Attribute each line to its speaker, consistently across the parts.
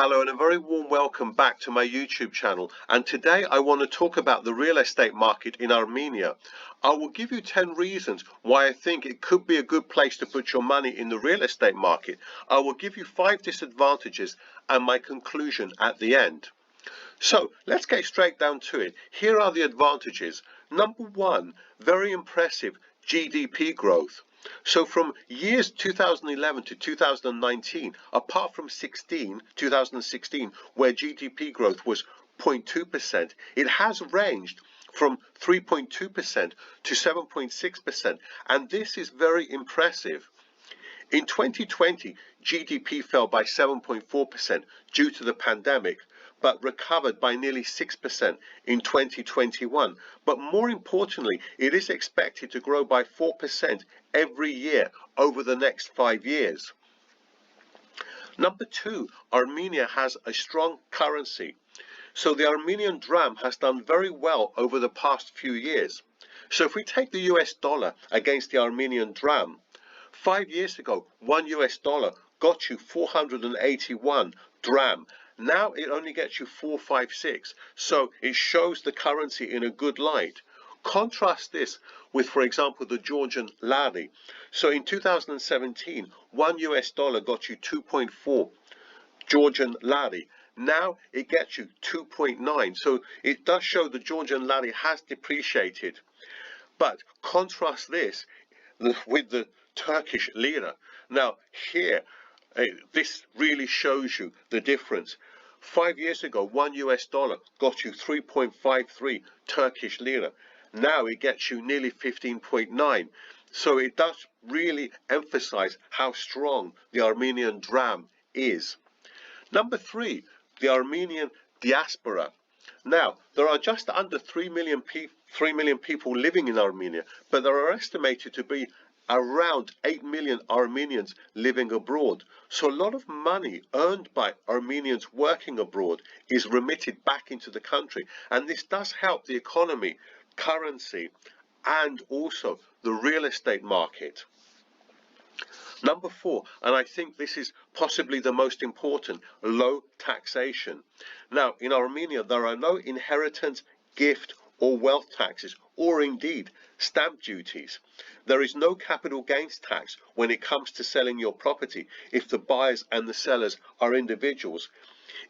Speaker 1: Hello and a very warm welcome back to my YouTube channel, and today I want to talk about the real estate market in Armenia. I will give you 10 reasons why I think it could be a good place to put your money in the real estate market. I will give you 5 disadvantages and my conclusion at the end. So let's get straight down to it. Here are the advantages. Number 1, very impressive GDP growth. So from years 2011 to 2019, apart from 2016, where GDP growth was 0.2%, it has ranged from 3.2% to 7.6%, and this is very impressive. In 2020, GDP fell by 7.4% due to the pandemic, but recovered by nearly 6% in 2021. But more importantly, it is expected to grow by 4% every year over the next 5 years. Number 2, Armenia has a strong currency. So the Armenian dram has done very well over the past few years. So if we take the US dollar against the Armenian dram, 5 years ago, $1 got you 481 dram. Now it only gets you 456, so it shows the currency in a good light. Contrast this with, for example, the Georgian lari. So in 2017, $1 got you 2.4 Georgian lari. Now it gets you 2.9, so it does show the Georgian lari has depreciated. But contrast this with the Turkish lira. Now here, this really shows you the difference. 5 years ago, $1 got you 3.53 Turkish lira. Now it gets you nearly 15.9. So it does really emphasize how strong the Armenian dram is. Number 3, the Armenian diaspora. Now, there are just under 3 million people living in Armenia, but there are estimated to be around 8 million Armenians living abroad. So a lot of money earned by Armenians working abroad is remitted back into the country, and this does help the economy, currency, and also the real estate market. Number 4, and I think this is possibly the most important, low taxation. Now, in Armenia, there are no inheritance, gift, or wealth taxes, or indeed stamp duties. There is no capital gains tax when it comes to selling your property if the buyers and the sellers are individuals.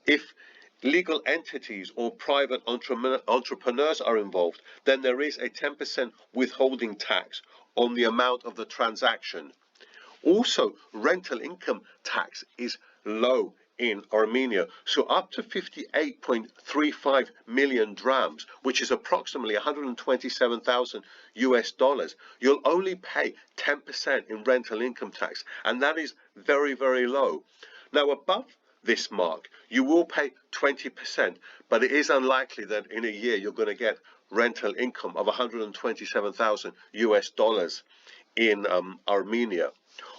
Speaker 1: If legal entities or private entrepreneurs are involved, then there is a 10% withholding tax on the amount of the transaction. Also, rental income tax is low in Armenia, so up to 58.35 million drams, which is approximately 127,000 US dollars, you'll only pay 10% in rental income tax, and that is very, very low. Now, above this mark, you will pay 20%, but it is unlikely that in a year you're going to get rental income of 127,000 US dollars in Armenia.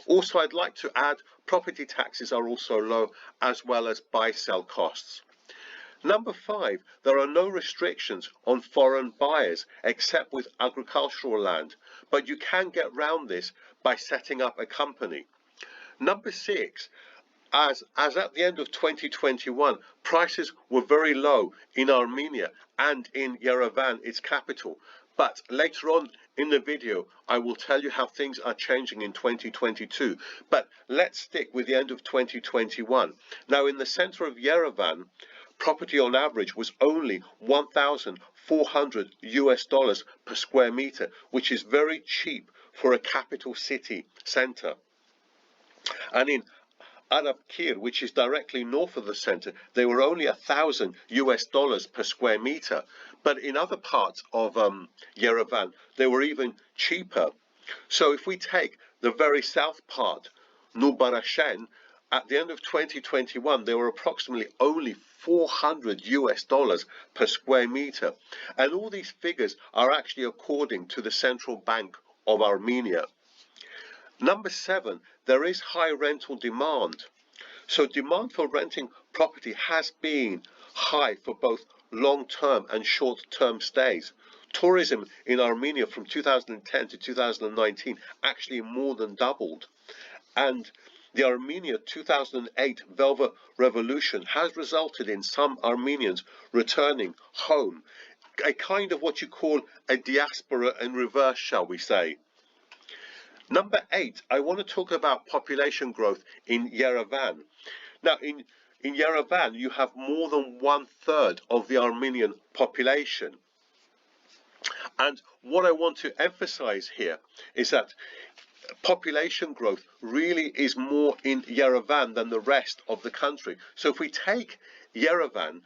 Speaker 1: Also, I'd like to add, property taxes are also low, as well as buy-sell costs. Number 5, there are no restrictions on foreign buyers except with agricultural land, but you can get round this by setting up a company. Number 6, as at the end of 2021, prices were very low in Armenia and in Yerevan, its capital. But later on in the video, I will tell you how things are changing in 2022. But let's stick with the end of 2021. Now, in the center of Yerevan, property on average was only 1,400 US dollars per square meter, which is very cheap for a capital city center. And in Arabkir, which is directly north of the center, they were only 1,000 US dollars per square meter. But in other parts of Yerevan, they were even cheaper. So if we take the very south part, Nubarashen, at the end of 2021, they were approximately only 400 US dollars per square meter. And all these figures are actually according to the Central Bank of Armenia. Number 7, there is high rental demand. So demand for renting property has been high for both long-term and short-term stays. Tourism in Armenia from 2010 to 2019 actually more than doubled. And The Armenia 2008 Velvet Revolution has resulted in some Armenians returning home, a kind of what you call a diaspora in reverse, shall we say. Number 8, I want to talk about population growth in Yerevan. Now, in Yerevan, you have more than 1/3 of the Armenian population. And what I want to emphasize here is that population growth really is more in Yerevan than the rest of the country. So if we take Yerevan,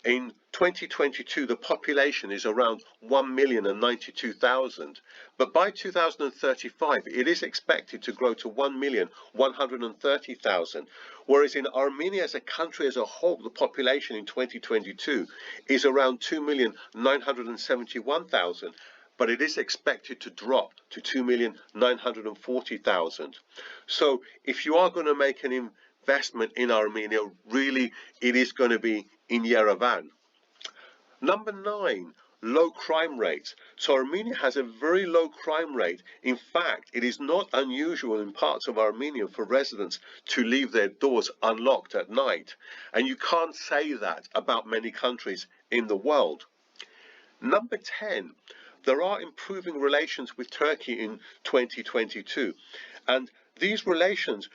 Speaker 1: in 2022, the population is around 1,092,000, but by 2035, it is expected to grow to 1,130,000, whereas in Armenia as a country as a whole, the population in 2022 is around 2,971,000, but it is expected to drop to 2,940,000. So if you are going to make an investment in Armenia, really it is going to be in Yerevan. Number 9, low crime rates. So Armenia has a very low crime rate. In fact, it is not unusual in parts of Armenia for residents to leave their doors unlocked at night. And you can't say that about many countries in the world. Number 10, there are improving relations with Turkey in 2022. And these relations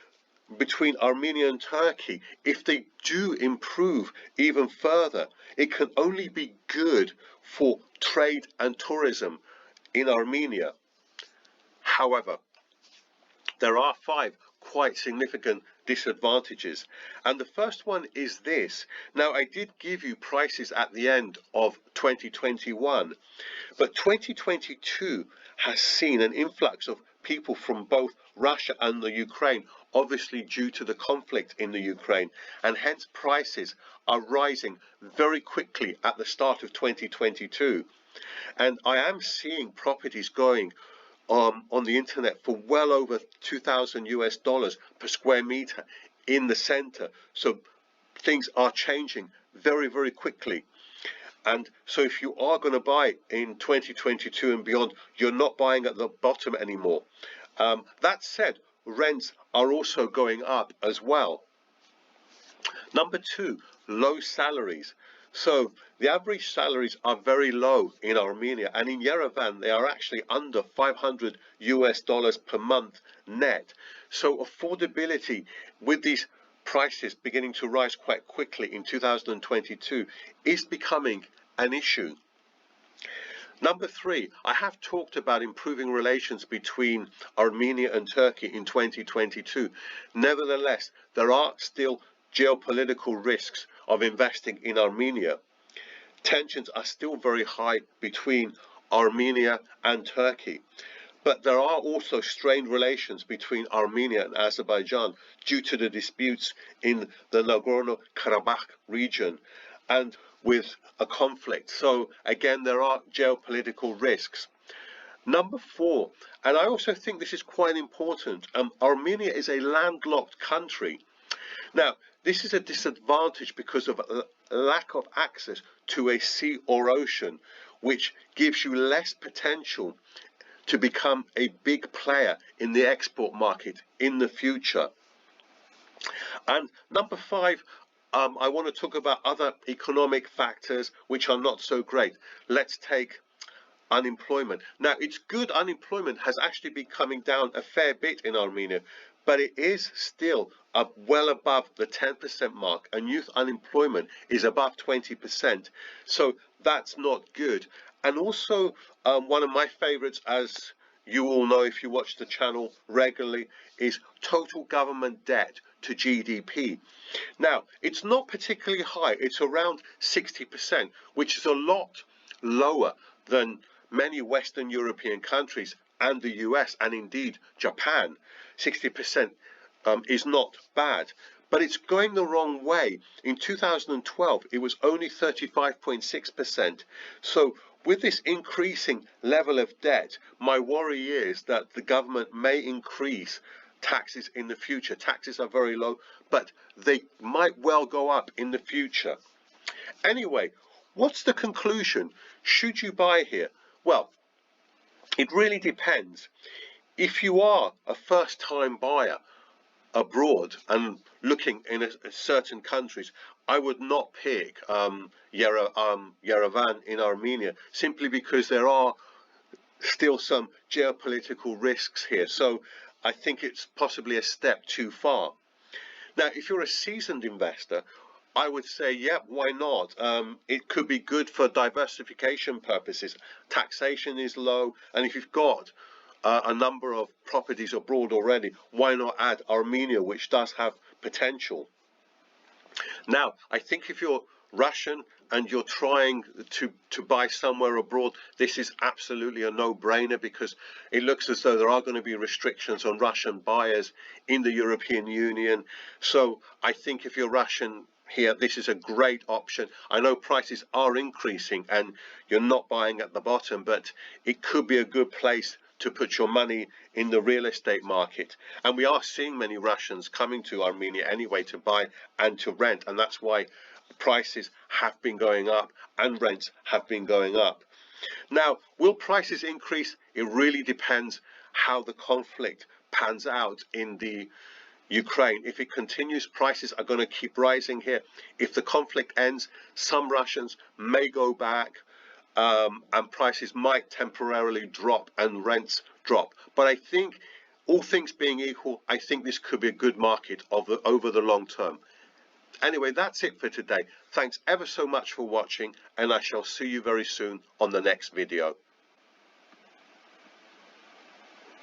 Speaker 1: between Armenia and Turkey, if they do improve even further, it can only be good for trade and tourism in Armenia. However, there are 5 quite significant disadvantages, and the first one is this. Now, I did give you prices at the end of 2021, but 2022 has seen an influx of people from both Russia and the Ukraine, obviously due to the conflict in the Ukraine, and hence prices are rising very quickly at the start of 2022. And I am seeing properties going on the internet for well over $2,000 per square meter in the center. So things are changing very, very quickly. And so if you are going to buy in 2022 and beyond, you're not buying at the bottom anymore. That said, rents are also going up as well. Number 2, low salaries. So the average salaries are very low in Armenia, and in Yerevan they are actually under $500 per month net. So affordability, with these prices beginning to rise quite quickly in 2022, is becoming an issue. Number 3, I have talked about improving relations between Armenia and Turkey in 2022. Nevertheless, there are still geopolitical risks of investing in Armenia. Tensions are still very high between Armenia and Turkey, but there are also strained relations between Armenia and Azerbaijan due to the disputes in the Nagorno-Karabakh region and with a conflict. So again, there are geopolitical risks. Number 4, and I also think this is quite important, Armenia is a landlocked country. Now, this is a disadvantage because of a lack of access to a sea or ocean, which gives you less potential to become a big player in the export market in the future. And number 5, I want to talk about other economic factors which are not so great. Let's take unemployment. Now, it's good unemployment has actually been coming down a fair bit in Armenia, but it is still well above the 10% mark, and youth unemployment is above 20%. So that's not good. And also, one of my favorites, as you all know if you watch the channel regularly, is total government debt to GDP. Now, it's not particularly high. It's around 60%, which is a lot lower than many Western European countries and the US and indeed Japan. 60% is not bad, but it's going the wrong way. In 2012, it was only 35.6%. So with this increasing level of debt, my worry is that the government may increase taxes in the future. Taxes are very low, but they might well go up in the future. Anyway, what's the conclusion? Should you buy here? Well, it really depends. If you are a first-time buyer, abroad and looking in certain countries, I would not pick Yerevan in Armenia, simply because there are still some geopolitical risks here. So I think it's possibly a step too far. Now, if you're a seasoned investor, I would say, yeah, why not? It could be good for diversification purposes. Taxation is low, and if you've got a number of properties abroad already, why not add Armenia, which does have potential? Now, I think if you're Russian and you're trying to buy somewhere abroad, this is absolutely a no-brainer, because it looks as though there are going to be restrictions on Russian buyers in the European Union. So I think if you're Russian here, this is a great option. I know prices are increasing and you're not buying at the bottom, but it could be a good place to put your money in the real estate market. And we are seeing many Russians coming to Armenia anyway to buy and to rent, and that's why prices have been going up and rents have been going up. Now, will prices increase? It really depends how the conflict pans out in the Ukraine. If it continues, prices are going to keep rising here. If the conflict ends, some Russians may go back, and prices might temporarily drop and rents drop. But I think, all things being equal, I think this could be a good market over the long term. Anyway, that's it for today. Thanks ever so much for watching, and I shall see you very soon on the next video.